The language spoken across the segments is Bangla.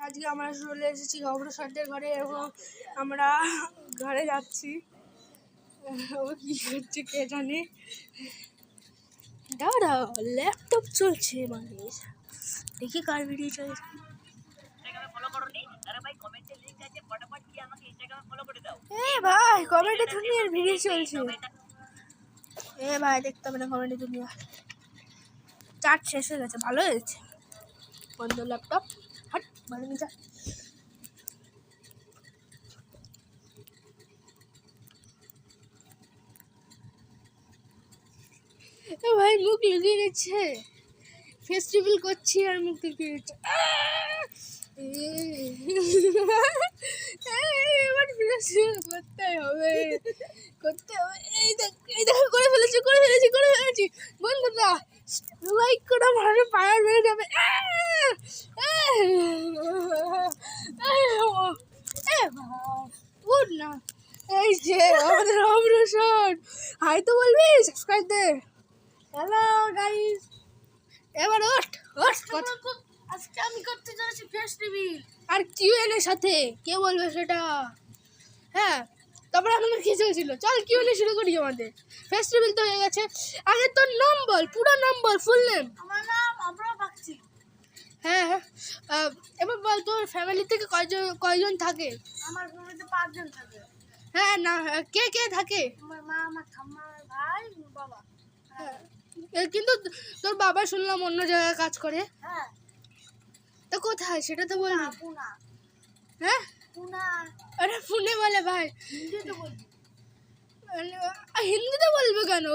আজকে আমরা চলে এসেছি অগ্রসরদের ঘরে এবং আমরা ঘরে যাচ্ছি। ও কি করছে কে জানে। দাঁড়াও, ল্যাপটপ চলছে মানুষ, দেখি কার ভিডিও চলছে। ভাই কমেডি দুনিয়ার ভিডিও চলছে। ভাই দেখতে হবে না কমেডি দুনিয়া। চার্জ শেষ হয়ে গেছে, ভালো হয়েছে। বন্ধ ল্যাপটপ, হট ভালো নিয়ে যা। ভাই মুখ লুকিয়ে গেছে, ফেস্টিভ্যাল করছি আর মুখ লুকিয়ে গেছে। এবার ফেস্টিভ্যাল করতে হবে। এই দেখো করে ফেলেছি বন্ধুরা, লাইক করে আমার পায়ার বেড়ে যাবে। উঠ না, এই যে আমাদের অগ্রসর। হাই তো বলবি, সাবস্ক্রাইব দে। হ্যালো গাইস, এবার ওঠ। আজকে আমি করতে যাচ্ছি ফেস্টিভ্যাল আর কিউএনএর সাথে। কে বলবে সেটা? হ্যাঁ, তারপরে আমাদের কি চলছিল? চল কিউএনএ শুরু করি। আমাদের ফেস্টিভ্যাল তো হয়ে গেছে। আগে তোর নাম বল, পুরো নাম বল, ফুল নেম। আমার নাম আমরা বাগচি। হ্যাঁ, এবার বল তোর ফ্যামিলি থেকে কয়জন থাকে? আমার ফ্যামিলিতে 5 জন থাকে। হ্যাঁ না, কে কে থাকে? আমার মা, আমার ঠাম্মা, ভাই, বাবা। হ্যাঁ, কিন্তু তোর বাবা শুনলাম অন্য জায়গায় কাজ করে। হ্যাঁ, তো কোথায় সেটা তো বলবি। পুনা। হ্যাঁ, পুনা। আরে পুনে বলে ভাই, হিন্দিতে বলবি। হিন্দিতে বলবে কেন?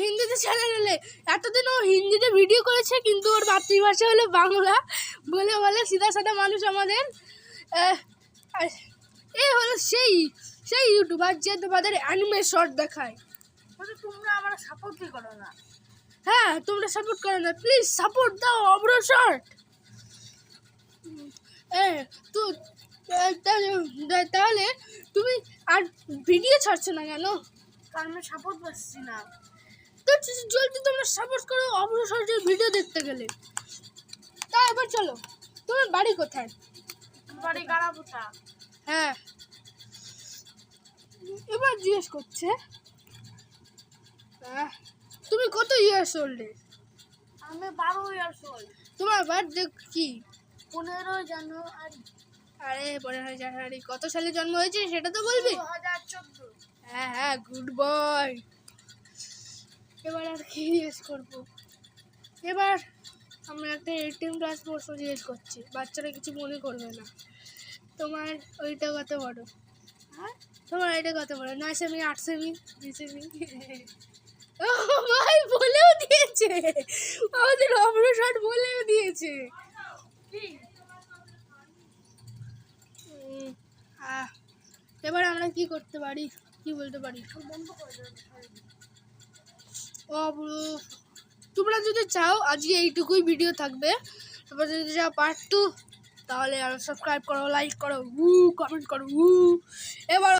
হিন্দিতে চ্যানেল হলে এতদিন ও হিন্দিতে ভিডিও করেছে, কিন্তু ওর মাতৃভাষা হলো বাংলা বলে সিধা সাদা মানুষ আমাদের। এই হলো সেই ইউটিউবার যে তোমাদের অ্যানিমে শর্ট দেখায়। তোমরা আমার সাপোর্টই করো না। হ্যাঁ, তোমরা সাপোর্ট করো না, প্লিজ সাপোর্ট দাও অগ্রসর। তাহলে তুমি আর ভিডিও ছাড়ছো না কেন? কারণ আমি সাপোর্ট পাচ্ছি না। তো জলদি তোমরা সাপোর্ট করো অগ্রসরের ভিডিও দেখতে গেলে। তা এবার চলো, তোমার বাড়ি কোথায়? বাড়ি গাড়াপোতা। হ্যাঁ, এবার জিজ্ঞেস করছে তুমি কত ইয়ার্স ওল্ড? আমি 12 ইয়ার্স ওল্ড। তোমার বার্থডে কি? 15 জানুয়ারি। আরে 15 জানুয়ারি কত সালে জন্ম হয়েছে সেটা তো বলবি। 2014। হ্যাঁ, গুড বয়। এবার আর কি জিজ্ঞেস করবো? এবার আমরা একটা 18+ প্রশ্ন জিজ্ঞেস করছি, বাচ্চারা কিছু মনে করবে না। তোমার ওইটা কত বড়? হ্যাঁ, তোমার এটা কত বড়? 9 সেমি, 8 সেমি, 2 সেমি? ও ভাই বলেও দিয়েছে, আমাদের অগ্রসর বলেও দিয়েছে। এবার আমরা কি করতে পারি, কি বলতে পারি? তোমরা যদি চাও আজকে এইটুকুই ভিডিও থাকবে। তোমরা যদি চাও পার্ট 2, তাহলে আর সাবস্ক্রাইব করো, লাইক করো, কমেন্ট করো। এবার